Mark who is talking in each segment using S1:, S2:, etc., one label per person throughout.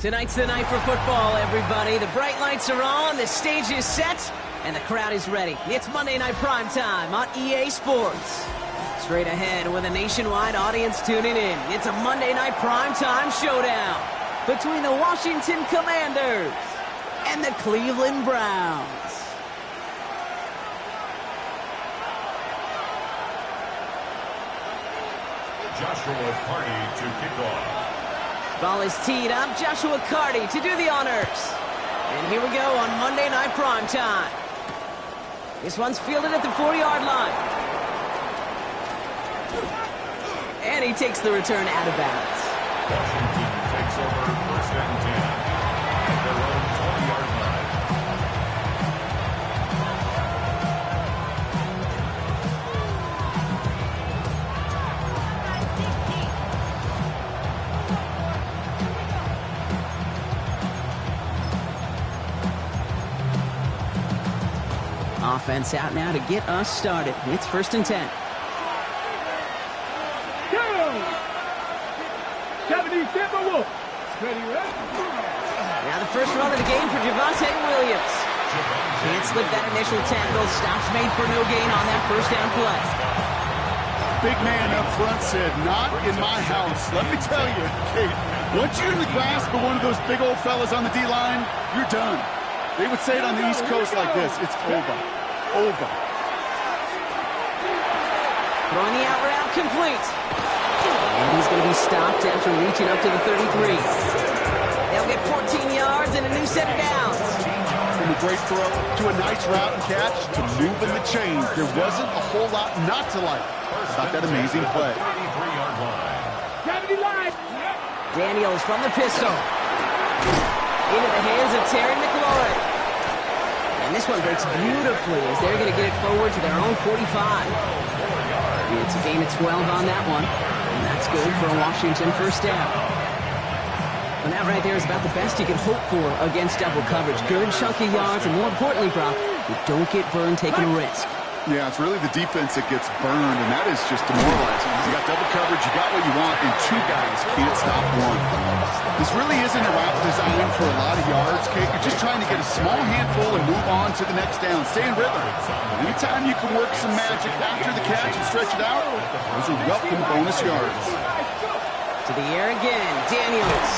S1: Tonight's the night for football, everybody. The bright lights are on, the stage is set, and the crowd is ready. It's Monday Night Primetime on EA Sports. Straight ahead with a nationwide audience tuning in. It's a Monday Night Primetime showdown between the Washington Commanders and the Cleveland Browns.
S2: Joshua Carty to kick off.
S1: Ball is teed up. Joshua Carty to do the honors. And here we go on Monday Night Primetime. This one's fielded at the 4-yard line. And he takes the return out of bounds.
S2: Washington takes over first and 10 at their own 20-yard line.
S1: Offense out now to get us started. It's first and 10.
S3: Now
S1: the first run of the game for Javonte Williams. Can't slip that initial tackle. Stops made for no gain on that first down play.
S4: Big man up front said, "Not in my house." Let me tell you, Kate, once you're in the grasp of one of those big old fellas on the D-line, you're done. They would say it on the East Coast like this: it's over. Over.
S1: Throwing the out route complete. And he's going to be stopped after reaching up to the 33. They'll get 14 yards and a new set of downs.
S4: From a great throw to a nice route and catch to moving the chains. There wasn't a whole lot not to like about that amazing play.
S1: Daniels from the pistol. Into the hands of Terry McLaurin. And this one breaks beautifully as they're going to get it forward to their own 45. It's a gain of 12 on that one. And that's good for a Washington first down. And that right there is about the best you can hope for against double coverage. Good chunky yards, and more importantly, Brock, you don't get burned taking a risk.
S4: Yeah, it's really the defense that gets burned, and that is just demoralizing. You got double coverage, you got what you want, and two guys can't stop one. This really isn't a route designed for a lot of yards, Kate. You're just trying to get a small handful and move on to the next down. Stay in rhythm. Anytime you can work some magic after the catch and stretch it out, those are welcome bonus yards.
S1: To the air again, Daniels.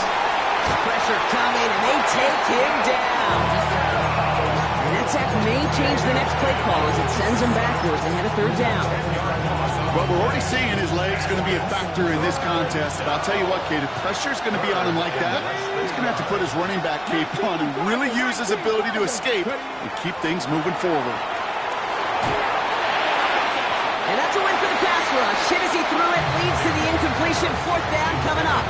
S1: Pressure coming, and they take him down. And that sack may change the next play call as it sends him backwards ahead of third down.
S4: Well, we're already seeing his legs going to be a factor in this contest. But I'll tell you what, Kate, if pressure's going to be on him like that, he's going to have to put his running back cape on and really use his ability to escape and keep things moving forward.
S1: And that's a win for the pass rush. Hit as he threw it, leads to the incompletion. Fourth down coming up.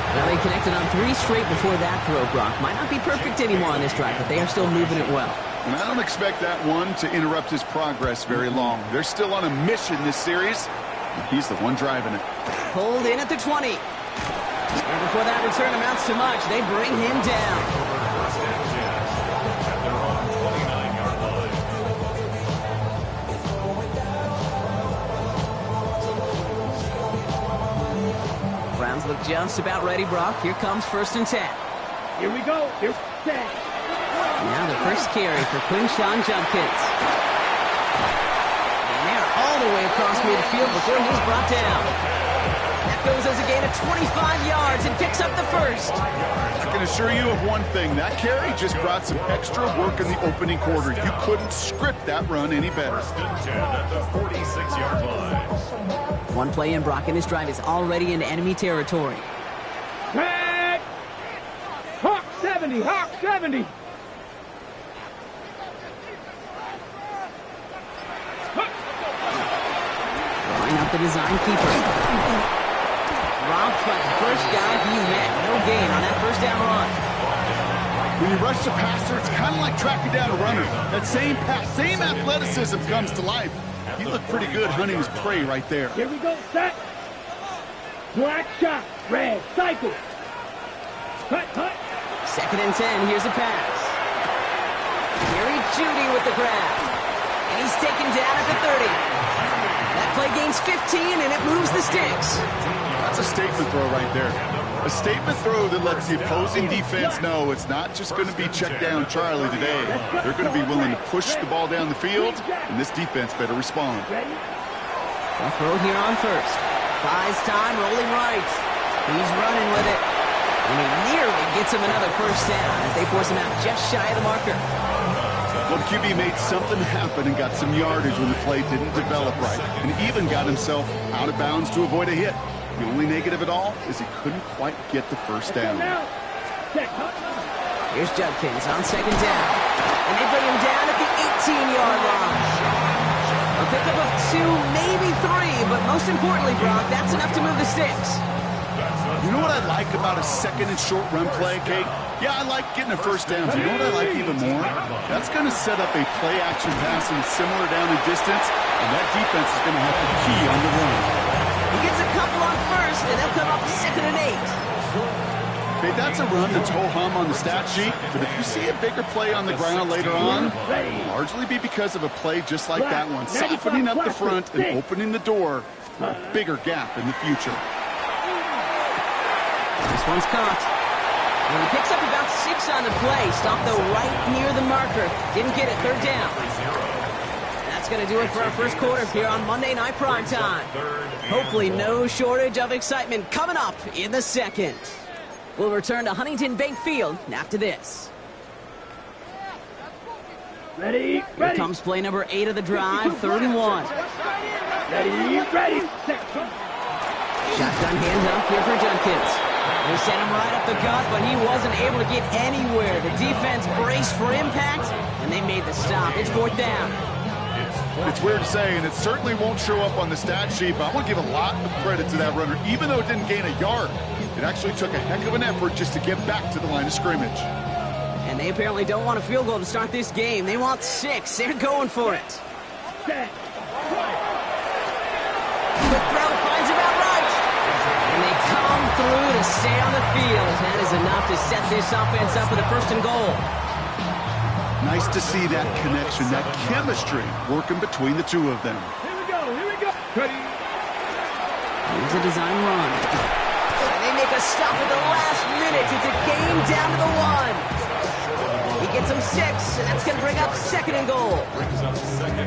S1: Well, they connected on 3 straight before that throw, Brock. Might not be perfect anymore on this drive, but they are still moving it well.
S4: And I don't expect that one to interrupt his progress very long. They're still on a mission this series, and he's the one driving it.
S1: Pulled in at the 20. And before that return amounts to much, they bring him down.
S2: First and 10 at their own 29-yard line.
S1: Browns look just about ready, Brock. Here comes first and 10.
S3: Here we go. Here's 10.
S1: Now the first carry for Quinshawn Judkins. And they're all the way across midfield before he's brought down. That goes as a gain of 25 yards and picks up the first.
S4: I can assure you of one thing. That carry just brought some extra work in the opening quarter. You couldn't script that run any better.
S2: First and 10 at the 46-yard line.
S1: One play in, Brock, and his drive is already into enemy territory.
S3: Tag! Hawk 70! Hawk 70!
S1: Drawing up the design keeper. Dropped by the first guy he met. No gain on that first down run.
S4: When you rush the passer, it's kind of like tracking down a runner. That same athleticism comes to life. He looked pretty good hunting his prey right there.
S3: Here we go, set. Black shot, red, cycle. Hut, hut.
S1: Second and 10, here's a pass. Gary Judy with the grab. And he's taken down at the 30. That play gains 15, and it moves the sticks.
S4: That's a statement throw right there. A statement throw that lets the opposing defense know it's not just going to be check down Charlie today. They're going to be willing to push the ball down the field, and this defense better respond.
S1: They'll throw here on first. Buys time, rolling right. He's running with it. And he nearly gets him another first down as they force him out just shy of the marker.
S4: Well, the QB made something happen and got some yardage when the play didn't develop right, and even got himself out of bounds to avoid a hit. The only negative at all is he couldn't quite get the first down.
S1: Here's Judkins on second down. And they bring him down at the 18-yard line. A pickup of 2, maybe 3, but most importantly, Brock, that's enough to move the sticks.
S4: You know what I like about a second and short run play, Kate? Yeah, I like getting a first down. But you know what I like even more? That's going to set up a play-action pass in a similar down and distance, and that defense is going to have to key on the run.
S1: He gets a couple on first, and they'll come up second and 8.
S4: Okay, that's a run that's ho-hum on the stat sheet, but if you see a bigger play on the ground later on, it'll largely be because of a play just like that one, softening up the front and opening the door for a bigger gap in the future.
S1: This one's caught. And he picks up about 6 on the play. Stopped though right near the marker. Didn't get it. Third down. That's going to do it for our first quarter here on Monday Night Primetime. Hopefully no shortage of excitement coming up in the second. We'll return to Huntington Bank Field after this.
S3: Ready,
S1: Here comes play number 8 of the drive. 3rd and 1.
S3: Ready.
S1: Shotgun handoff here for Judkins. They sent him right up the gut, but he wasn't able to get anywhere. The defense braced for impact, and they made the stop. It's 4th down.
S4: It's weird to say, and it certainly won't show up on the stat sheet, but I want to give a lot of credit to that runner. Even though it didn't gain a yard, it actually took a heck of an effort just to get back to the line of scrimmage.
S1: And they apparently don't want a field goal to start this game. They want 6. They're going for it. Quick throw finds him outright. And they come through to stay on the field. That is enough to set this offense up with a 1st and goal.
S4: Nice to see that connection, that chemistry working between the two of them.
S3: Here we go. Ready.
S1: Here's a design run. And they make a stop at the last minute. It's a game down to the 1. He gets them 6, and that's going to bring up 2nd and goal.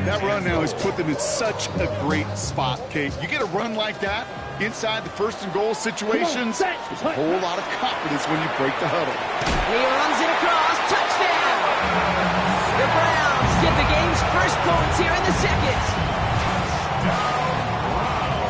S4: That run now has put them in such a great spot, Kate. You get a run like that inside the 1st and goal situations, there's a whole lot of confidence when you break the huddle.
S1: And he runs it across. Touchdown! The Browns get the game's first points here in the second.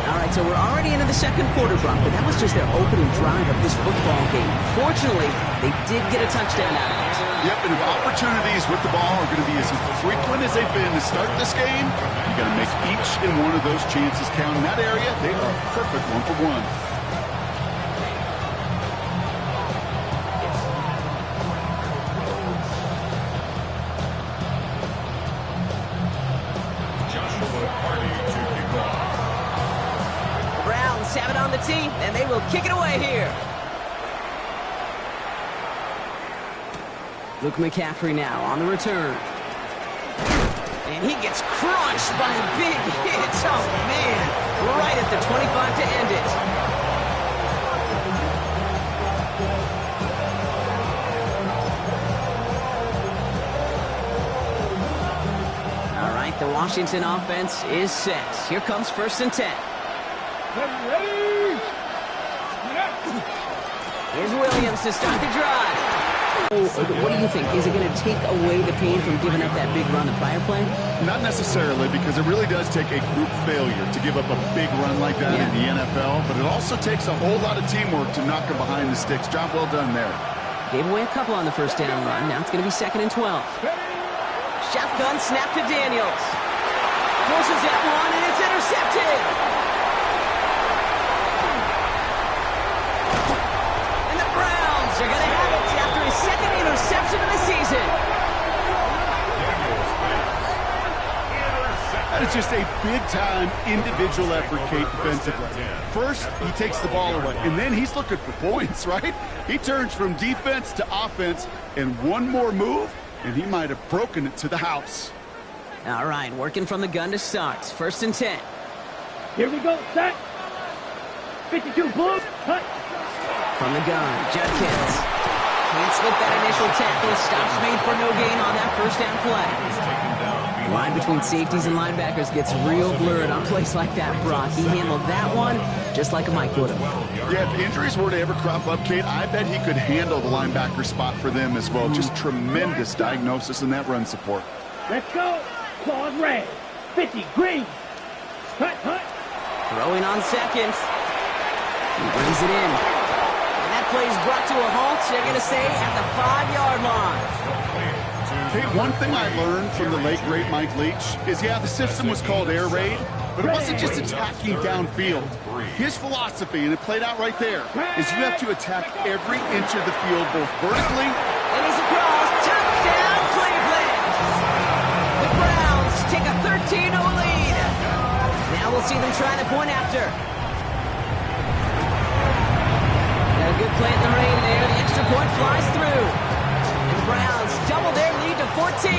S1: All right, so we're already into the second quarter, Brock, but that was just their opening drive of this football game. Fortunately, they did get a touchdown out of it.
S4: Yep, and if opportunities with the ball are going to be as frequent as they've been to start this game, you got to make each and one of those chances count. In that area, they are a perfect 1-for-1.
S1: The Browns have it on the tee, and they will kick it away here. Luke McCaffrey now on the return. And he gets crushed by a big hit. Oh, man. Right at the 25 to end it. All right, the Washington offense is set. Here comes 1st and 10.
S3: Ready.
S1: Here's Williams to start the drive. What do you think? Is it going to take away the pain from giving up that big run the prior play?
S4: Not necessarily, because it really does take a group failure to give up a big run like that in the NFL, but it also takes a whole lot of teamwork to knock him behind the sticks. Job well done there.
S1: Gave away a couple on the 1st down run. Now it's going to be 2nd and 12. Shotgun snap to Daniels. Forces that one, and it's intercepted. And the Browns are going to have it after his 2nd interception of the season.
S4: That is just a big-time individual effort, Kate, defensively. First, he takes the ball away, and then he's looking for points, right? He turns from defense to offense, and one more move, and he might have broken it to the house.
S1: All right, working from the gun to start. 1st and 10.
S3: Here we go. Set. 52 blue. Hut.
S1: From the gun, Judkins. Can't slip that initial tackle. Stops made for no gain on that first down play. The line between safeties and linebackers gets real blurred on plays like that, Brock. He handled that one just like a Mike would have.
S4: Yeah, if injuries were to ever crop up, Kate, I bet he could handle the linebacker spot for them as well. Just tremendous diagnosis in that run support.
S3: Let's go. Claws red. 50 green. Hut, hut.
S1: Throwing on seconds. He brings it in. And that play is brought to a halt, they're going to say, at the 5-yard line.
S4: Hey, one thing I learned from the late, great Mike Leach is, yeah, the system was called air raid, but it wasn't just attacking downfield. His philosophy, and it played out right there, is you have to attack every inch of the field, both vertically.
S1: And he's across. Touchdown, Cleveland. The Browns take a 13-0 lead. Now we'll see them try the point after. Got a good play in the rain there. The extra point flies through. And the Browns double their lead to 14.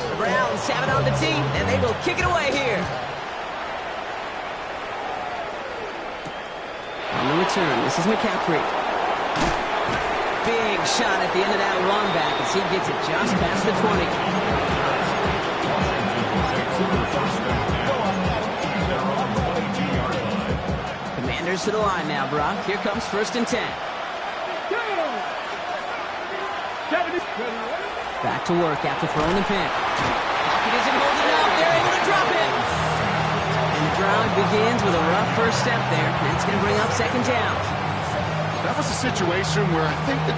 S1: The Browns have it on the team, and they will kick it away here. On the return, this is McCaffrey. Big shot at the end of that run back as he gets it just past the 20. Commanders to the line now, Brock. Here comes 1st and 10. Back to work after throwing the pick. Pocket isn't holding up. They're able to drop it. And the drive begins with a rough first step there. That's going to bring up 2nd down.
S4: That was a situation where I think the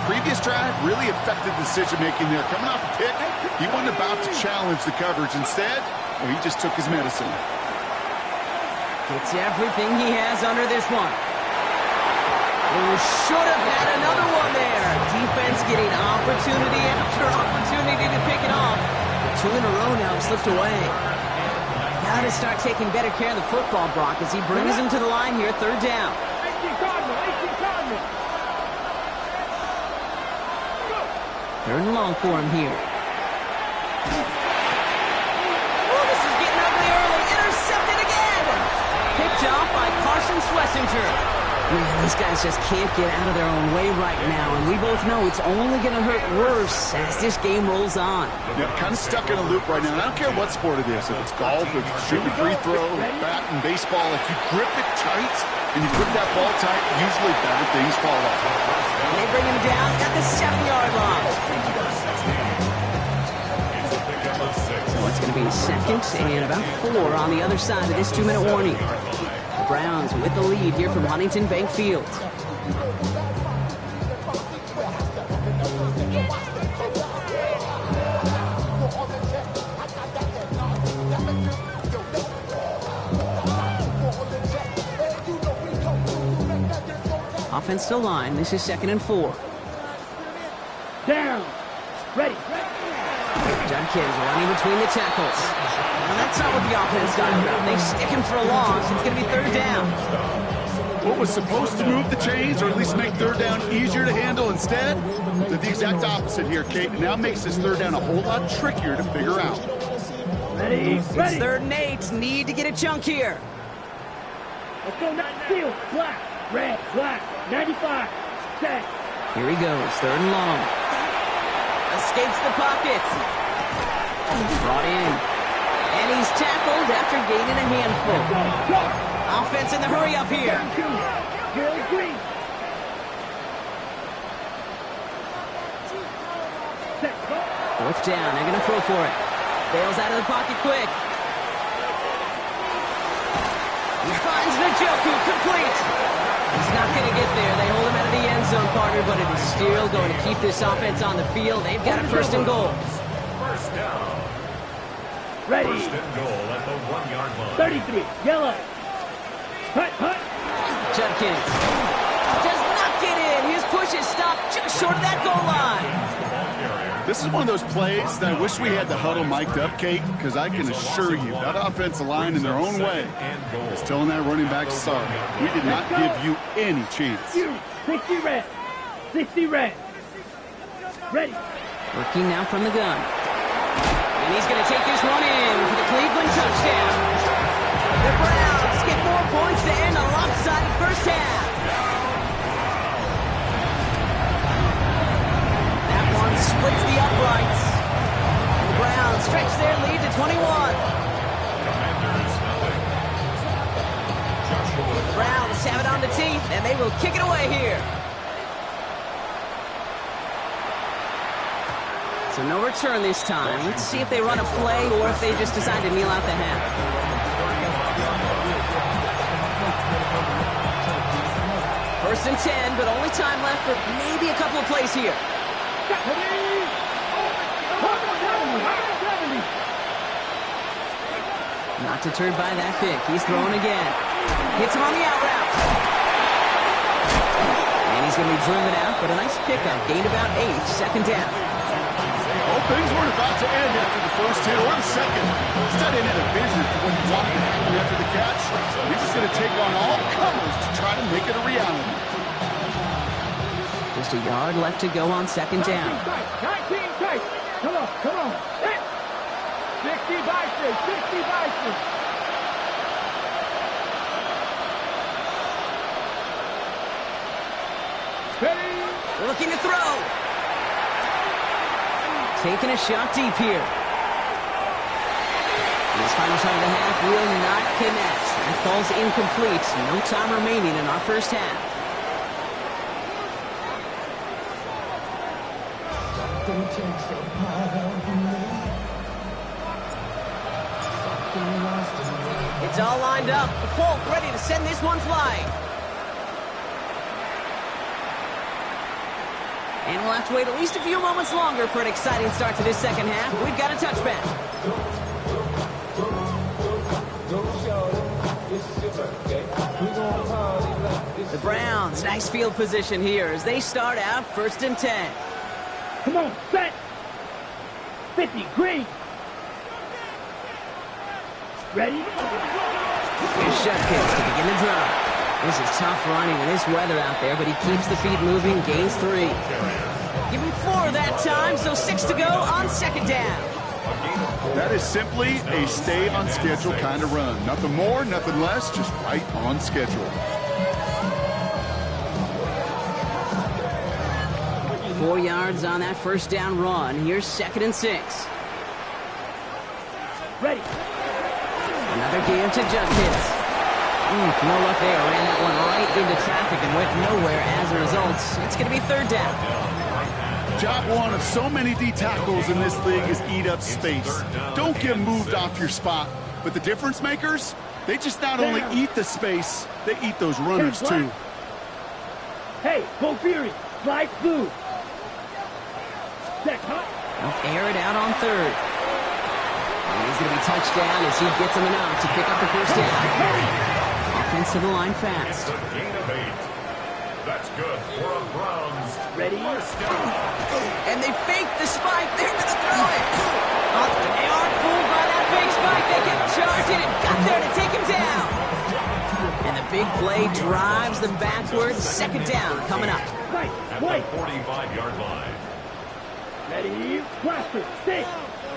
S4: previous drive, really affected decision-making there. Coming off a pick, he wasn't about to challenge the coverage. Instead, well, he just took his medicine.
S1: Gets everything he has under this one. Oh, should have had another one there. Defense getting opportunity after opportunity to pick it off. But 2 in a row now have slipped away. Got to start taking better care of the football, Brock, as he brings him to the line here, 3rd down. 3rd and long for him here. Oh, this is getting ugly early. Intercepted again. Picked off by Carson Schlesinger. Man, these guys just can't get out of their own way right now, and we both know it's only going to hurt worse as this game rolls on.
S4: Yeah, kind of stuck in a loop right now. And I don't care what sport it is. If it's golf, if it's shooting a free throw, bat and baseball, if you grip it tight and you grip that ball tight, usually bad things fall off.
S1: And they bring him down at the 7-yard line. So it's going to be 2nd and about 4 on the other side of this 2-minute warning. The Browns with the lead here from Huntington Bank Field. Offense to line. This is 2nd and 4.
S3: Down. Ready.
S1: Judkins running between the tackles. Now that's not what the offense done about. They stick him for a loss. It's going to be 3rd down.
S4: What was supposed to move the chains, or at least make 3rd down easier to handle, instead did the exact opposite here, Kate. It now makes this 3rd down a whole lot trickier to figure out.
S3: Ready.
S1: It's 3rd and 8. Need to get a chunk here.
S3: Let's go. Field. Black. Red. Black. 95. Set.
S1: Here he goes. 3rd and long. Escapes the pocket. Brought in. And he's tackled after gaining a handful. Offense in the hurry up here.
S3: Green. Set.
S1: 4th down. They're going to throw for it. Bails out of the pocket quick. He finds Njoku complete. He's not going to get there. They hold him out of the end zone, partner, but it is still going to keep this offense on the field. They've got a 1st and goal.
S2: 1st down.
S3: Ready.
S2: 1st and goal at the 1-yard line.
S3: 33. Yellow. Hut, hut.
S1: Judkins does not get in. His push is stopped just short of that goal line.
S4: This is one of those plays that I wish we had the huddle mic'd up, Kate, because I can assure you that offensive line in their own way is telling that running back, sorry, we did not give you any chance.
S3: 60 red. 60 red. Ready.
S1: Working now from the gun. And he's going to take this one in for the Cleveland touchdown. The Browns get more points to end a lopsided first half. That one splits the uprights. And the Browns stretch their lead to 21.
S2: Commanders nothing. Joshua.
S1: The Browns have it on the tee, and they will kick it away here. So no return this time. Let's see if they run a play or if they just decide to kneel out the half. First and 10, but only time left for maybe a couple of plays here. Not deterred by that pick. He's throwing again. Hits him on the out route. And he's going to be driven out, but a nice pickup. Gained about 8, second down.
S4: Well, things weren't about to end after the first hit or the second. Instead, he had a vision for what he wanted to happen after the catch. He was going to take on all comers to try to make it a reality.
S1: Just a yard left to go on second down.
S3: 19 tight. Come on, come on. 60 bison, 60 bison. Ready.
S1: Looking to throw. Taking a shot deep here. This final shot of the half will not connect. That falls incomplete. No time remaining in our first half. It's all lined up. Folk ready to send this one flying. And we'll have to wait at least a few moments longer for an exciting start to this second half. We've got a touchback. The Browns, nice field position here as they start out first and 10.
S3: Come on, set. 50, green. Ready?
S1: Here's Shutcase to begin the drive. This is tough running in this weather out there, but he keeps the feet moving, gains 3. Give him 4 that time, so 6 to go on second down.
S4: That is simply a stay on schedule kind of run. Nothing more, nothing less, just right on schedule.
S1: 4 yards on that first down run. Here's second and 6.
S3: Ready.
S1: Another give to Judkins. No luck there. Ran that one right into traffic and went nowhere as a result. It's going to be third down.
S4: Job one of so many D tackles in this league is eat up space. Don't get moved off your spot. But the difference makers, they just not only eat the space, they eat those runners too.
S3: Hey, go Fury. Slide through. Check, huh?
S1: They'll air it out on third. And he's going to be touched down as he gets him enough to pick up the first down. Offense to the line fast.
S2: It's a gain of 8. That's good for a Browns.
S3: Ready?
S2: First down.
S1: And they fake the spike. They're going to throw it. Oh, they aren't fooled by that fake spike. They kept charging and got there to take him down. And the big play drives them backwards. Second down coming up.
S3: Right,
S2: At
S3: white.
S2: the 45-yard line.
S3: Ready? Blaster, 6.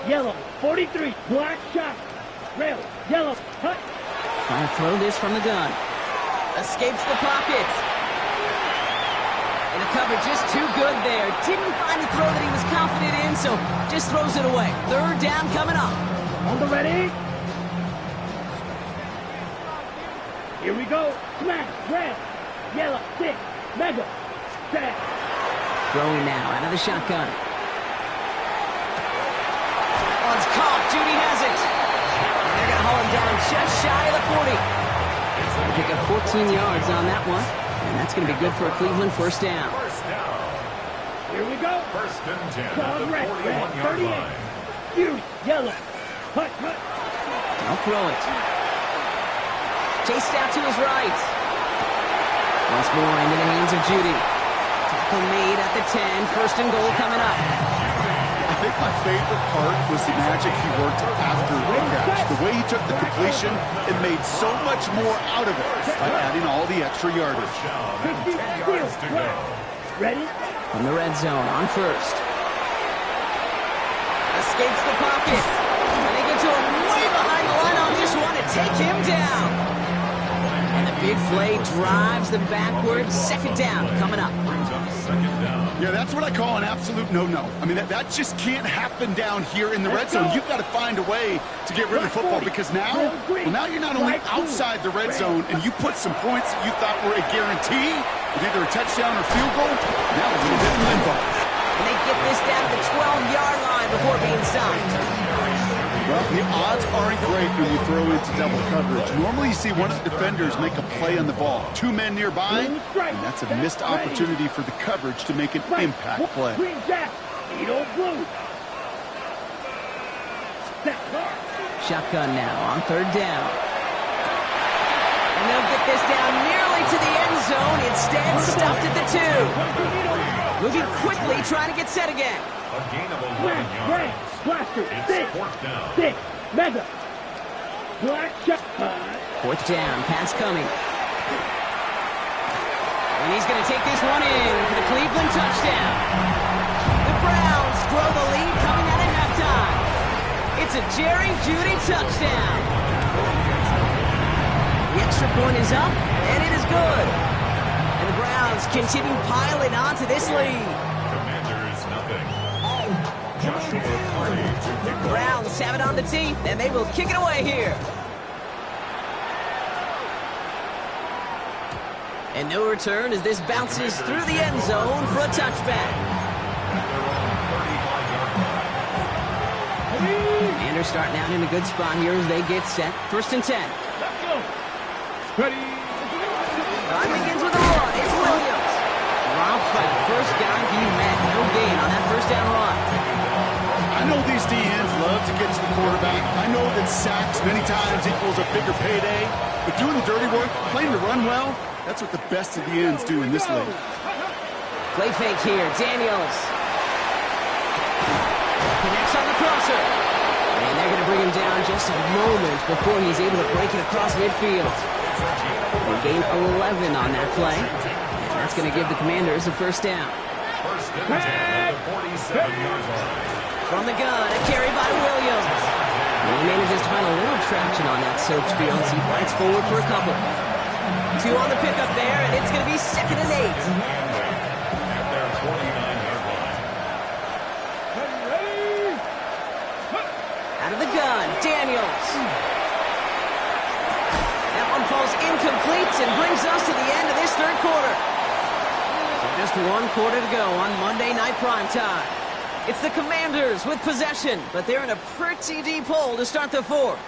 S3: Yellow, 43. Black shot. Rail, yellow, cut.
S1: Trying to throw this from the gun. Escapes the pocket. And the cover just too good there. Didn't find a throw that he was confident in, so just throws it away. Third down coming up.
S3: On the ready? Here we go. Smash, red, yellow, 6. Mega, set.
S1: Throwing now out of the shotgun. Oh, it's caught. Judy has it. And they're going to haul him down just shy of the 40. They pick up 14 yards on that one. And that's going to be good for a Cleveland first down.
S2: First down.
S3: Here we go.
S2: First and 10 at
S3: Dog
S2: the
S3: red,
S2: 41-yard
S3: 38.
S2: line.
S3: Fury, yellow, cut, cut.
S1: I'll throw it. Chased out to his right. Once more into the hands of Judy. Tackle made at the 10. First and goal coming up.
S4: I think my favorite part was the magic he worked after the catch. The way he took the completion and made so much more out of it by adding all the extra yardage.
S2: Down and 10 yards to go.
S3: Ready?
S1: from the red zone on first. Escapes the pocket. And they get to him way behind the line on this one and take him down. And the big play drives them backwards. Second down coming up.
S4: Yeah, that's what I call an absolute no-no. I mean, that just can't happen down here in the red zone. You've got to find a way to get rid of the football because now you're not only outside the red zone and you put some points that you thought were a guarantee, with either a touchdown or field goal, now a little bit in limbo.
S1: And they get this down to the 12-yard line before being stopped.
S4: Well, the odds aren't great when you throw into double coverage. Normally you see one of the defenders make a play on the ball. Two men nearby, and that's a missed opportunity for the coverage to make an impact play.
S1: Shotgun now on third down. And they'll get this down nearly to the end zone. Instead, stopped at the 2. Moving quickly, trying to get set again.
S2: A gain of 11 yards. It's fourth down.
S3: Mega. Black shot.
S1: Fourth down, pass coming. And he's going to take this one in for the Cleveland touchdown. The Browns grow the lead coming out at halftime. It's a Jerry Jeudy touchdown. The extra point is up, and it is good. And the Browns continue piling on to this lead.
S2: Commanders, nothing. Joshua Party to kick off.
S1: Browns have it on the tee, and they will kick it away here. And no return as this bounces through the end zone for a touchback. Commanders starting out in a good spot here as they get set. First and 10.
S3: Let's go. Ready.
S1: Time begins with a run. It's Williams. Dropped by the first guy he met. No gain on that first down run.
S4: I know these D-ends love to get to the quarterback. I know that sacks many times equals a bigger payday. But doing the dirty work, playing the run well, that's what the best of the ends do in this league.
S1: Play fake here. Daniels. Connects on the crosser. And they're going to bring him down just a moment before he's able to break it across midfield. They gain 11 on that play. And that's going to give the Commanders a first down.
S2: First and 10 at the 47-yard line.
S1: From the gun, a carry by Williams. And he manages to find a little traction on that soaked field as he fights forward for a couple. 2 on the pickup there, and it's going to be second and 8.
S2: At their 49-yard line.
S1: Out of the gun, Daniels. That one falls incomplete and brings us to the end of this third quarter. So just 1 quarter to go on Monday Night Primetime. It's the Commanders with possession, but they're in a pretty deep hole to start the fourth.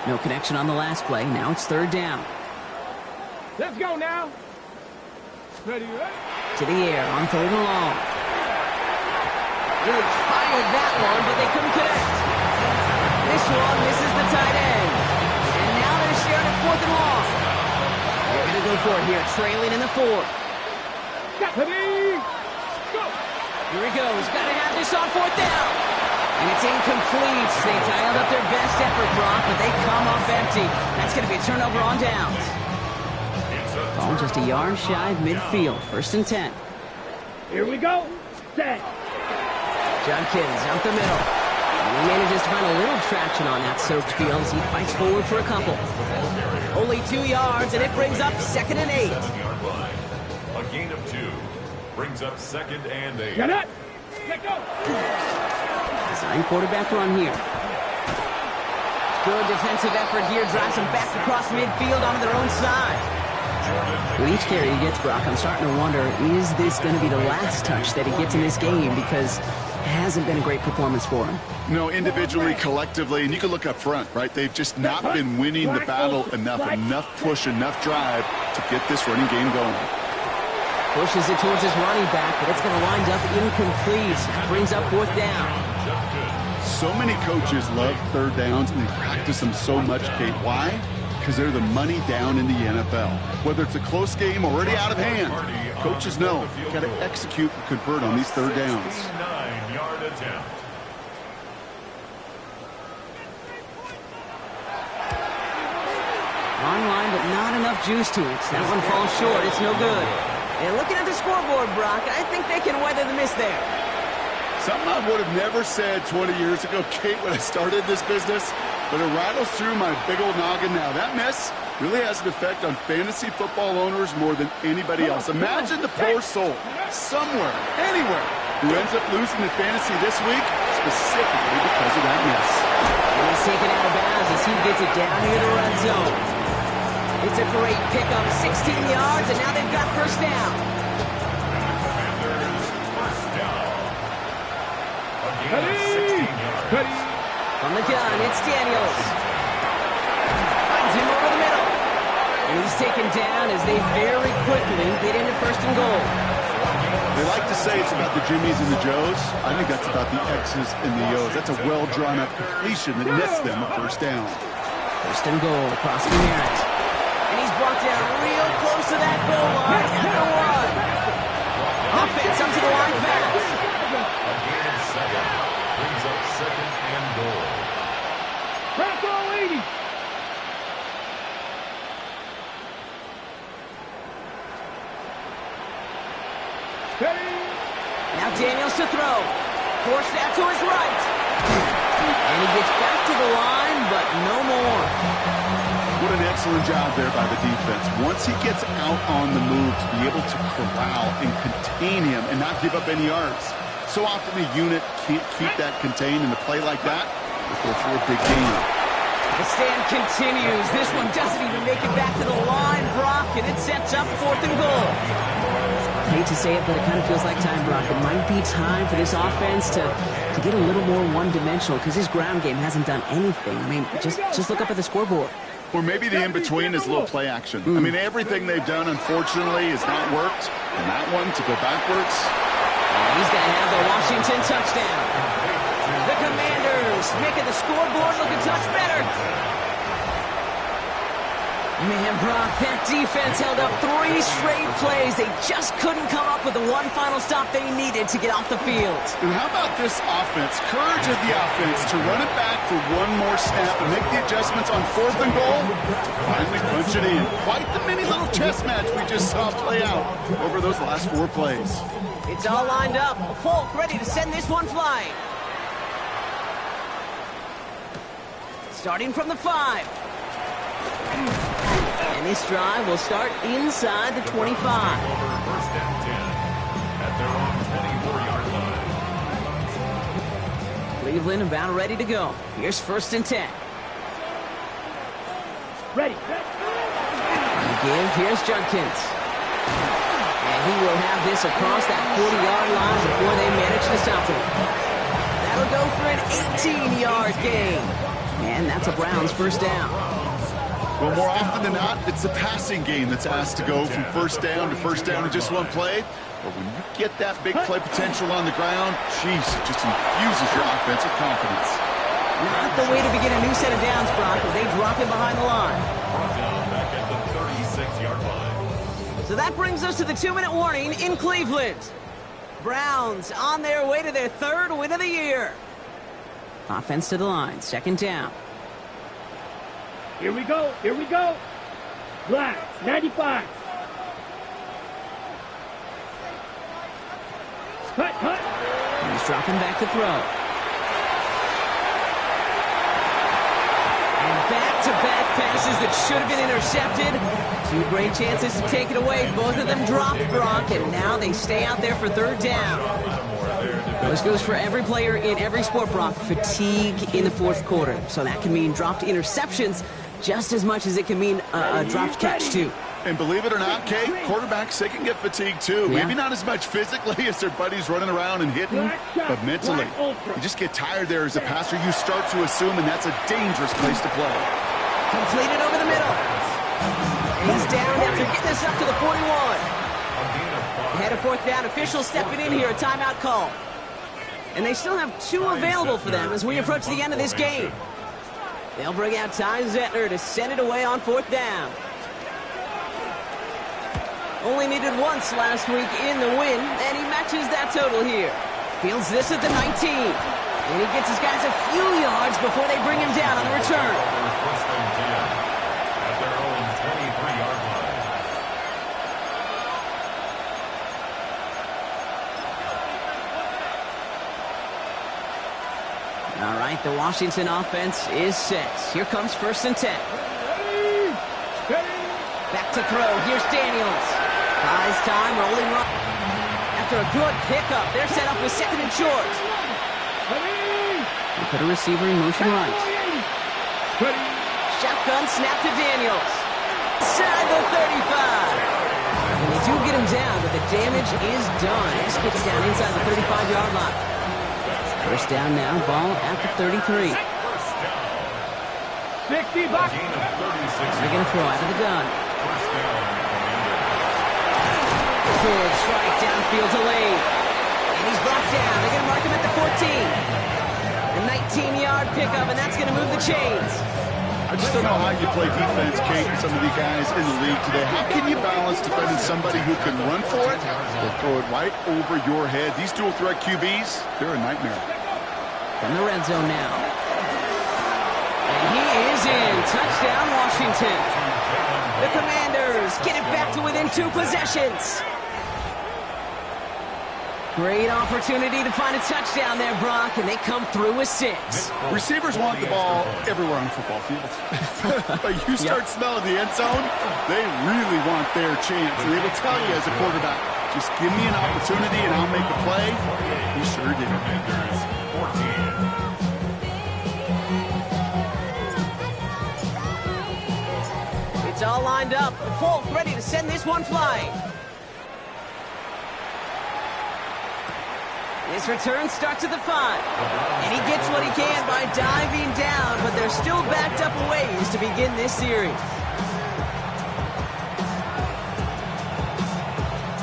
S1: No connection on the last play. Now it's third down.
S3: Let's go now. Ready.
S1: To the air on third and long. Really fired that one, but they couldn't connect. This one misses the tight end. And now they're sharing it fourth and long. They're going to go for it here, trailing in the fourth.
S3: Ready. Go.
S1: Here he goes. Got to have this on fourth down. And it's incomplete. They dialed up their best effort, Brock, but they come up empty. That's going to be a turnover on downs. Ball just a yard shy of midfield. First and 10.
S3: Here we go. Set.
S1: Judkins up the middle. And he manages to find a little traction on that soaked field as he fights forward for a couple. Only 2 yards, and it brings up second and 8.
S2: 7-yard line. A gain of 2 brings up second and 8.
S3: Get it. Let go.
S1: Design quarterback run here. Good defensive effort here. Drives them back across midfield onto their own side. With each carry he gets, Brock, I'm starting to wonder, is this going to be the last touch that he gets in this game? Because it hasn't been a great performance for him.
S4: No, individually, collectively, and you can look up front, right? They've just not been winning the battle enough. Enough push, enough drive to get this running game going.
S1: Pushes it towards his running back, but it's going to wind up incomplete. Brings up fourth down.
S4: So many coaches love third downs, and they practice them so much, Kate. Why? Because they're the money down in the NFL. Whether it's a close game already out of hand, coaches know you've got to execute and convert on these third downs.
S2: 9-yard attempt.
S1: enough juice to it. That one falls short. It's no good. And looking at the scoreboard, Brock, I think they can weather the miss there.
S4: Something I would have never said 20 years ago, Kate, when I started this business, but it rattles through my big old noggin now. That miss really has an effect on fantasy football owners more than anybody else. Imagine the poor soul, somewhere, anywhere, who ends up losing in fantasy this week, specifically because of that miss.
S1: And he's taken out of bounds as he gets it down near the red zone. It's a great pickup, 16 yards, and now they've got first down. From the gun, it's Daniels. Finds him over the middle. And he's taken down as they very quickly get into first and goal.
S4: They like to say it's about the Jimmies and the Joes. I think that's about the X's and the O's. That's a well-drawn-up completion that nets them a first down.
S1: First and goal across the Merritt. And he's brought down real close to that goal line at the one. Offense up to the line fast.
S2: Brings up second and goal.
S3: Bravo 80.
S1: Now Daniels to throw. Forced out to his right. And he gets back to the line, but no more.
S4: What an excellent job there by the defense. Once he gets out on the move, to be able to corral and contain him and not give up any yards. So often a unit can't keep that contained in a play like that. They go for a big gain.
S1: The stand continues. This one doesn't even make it back to the line, Brock, and it sets up fourth and goal. I hate to say it, but it kind of feels like time, Brock. It might be time for this offense to get a little more one-dimensional because his ground game hasn't done anything. I mean, just look up at the scoreboard.
S4: Or maybe the in-between is a little play action. I mean, everything they've done, unfortunately, has not worked. And that one, to go backwards.
S1: He's going to have the Washington touchdown. The Commanders making the scoreboard look a touch better. Man, Brock, that defense held up 3 straight plays. They just couldn't come up with the one final stop they needed to get off the field.
S4: And how about this offense? Courage of the offense to run it back for one more snap and make the adjustments on fourth and goal. Finally punch it in. Quite the mini little chess match we just saw play out over those last 4 plays.
S1: It's all lined up. Folk ready to send this one flying. Starting from the 5. And this drive will start inside the 25.
S2: First and 10 at their own 24-yard line.
S1: Cleveland about ready to go. Here's first and 10.
S3: Ready.
S1: And the give, here's Judkins. And he will have this across that 40-yard line before they manage to stop him. That'll go for an 18-yard gain. And that's a Browns first down.
S4: Well, more often than not, it's the passing game that's asked to go from first down in just one play. But when you get that big play potential on the ground, geez, it just infuses your offensive confidence.
S1: Not the way to begin a new set of downs, Brock, as they drop him behind the line.
S2: Down back at the 36-yard line.
S1: So that brings us to the 2-minute warning in Cleveland. Browns on their way to their 3rd win of the year. Offense to the line, second down.
S3: Here we go. Here we go. Black, 95. Cut.
S1: He's dropping back to throw. And back-to-back passes that should have been intercepted. 2 great chances to take it away. Both of them dropped, Brock, and now they stay out there for 3rd down. This goes for every player in every sport, Brock. Fatigue in the 4th quarter. So that can mean dropped interceptions just as much as it can mean a dropped catch, too.
S4: And believe it or not, Kate, quarterbacks, they can get fatigued, too.
S1: Yeah.
S4: Maybe not as much physically as their buddies running around and hitting, but mentally. You just get tired there as a passer. You start to assume, and that's a dangerous place to play.
S1: Completed over the middle. And he's down after getting this up to the 41. Ahead of 4th down, officials stepping in here, a timeout call. And they still have 2 available for them as we approach the end of this game. They'll bring out Ty Zettler to send it away on 4th down. Only needed once last week in the win, and he matches that total here. Fields this at the 19. And he gets his guys a few yards before they bring him down on the return.
S2: First and 10 at their own 23-yard line.
S1: All right, the Washington offense is set. Here comes 1st and 10. Back to throw. Here's Daniels. Buys time, rolling right. After a good pickup, they're set up with 2nd and short. They put a receiver in motion right. Shotgun snap to Daniels. Inside the 35. And they do get him down, but the damage is done. This gets down inside the 35-yard line. 1st down now, ball at the 33.
S3: 60 bucks.
S1: They're going to throw out of the gun. Good strike downfield to Lane. And he's brought down. They're going to mark him at the 14. A 19-yard pickup, and that's going to move the chains.
S4: I just don't know how you play defense, Kate, and some of the guys in the league today. How can you balance defending somebody who can run for it or throw it right over your head? These dual threat QBs, they're a nightmare.
S1: From the red zone now. And he is in. Touchdown, Washington. The Commanders get it back to within 2 possessions. Great opportunity to find a touchdown there, Brock, and they come through with 6.
S4: Receivers want the ball everywhere on the football field. But you start smelling the end zone, they really want their chance. And they will tell you as a quarterback, just give me an opportunity and I'll make a play. He sure did.
S2: Commanders 14.
S1: It's all lined up. Folk ready to send this one flying. This return starts at the 5. And he gets what he can by diving down, but they're still backed up a ways to begin this series.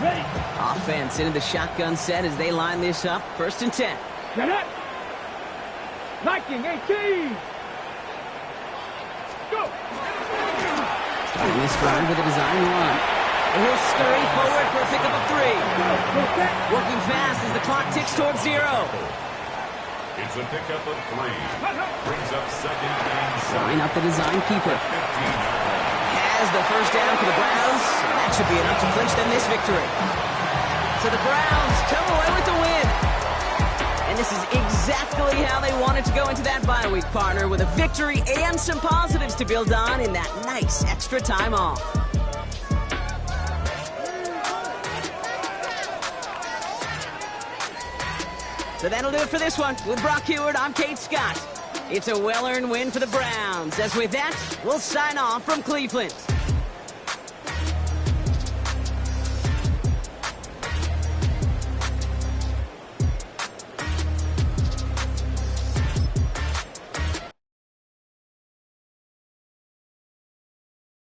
S3: Ready.
S1: Offense into the shotgun set as they line this up. 1st and 10.
S3: Get up. Liking 18. Go.
S1: Starting this drive with a design run. And he'll scurry forward for a pickup of 3. Working fast as the clock ticks towards 0.
S2: It's a pickup of 3. Brings up 2nd and 7.
S1: Line up the design keeper. Has the 1st down for the Browns. And that should be enough to clinch them this victory. So the Browns come away with the win. And this is exactly how they wanted to go into that bye week, partner, with a victory and some positives to build on in that nice extra time off. So that'll do it for this one. With Brock Heward, I'm Kate Scott. It's a well-earned win for the Browns. As with that, we'll sign off from Cleveland.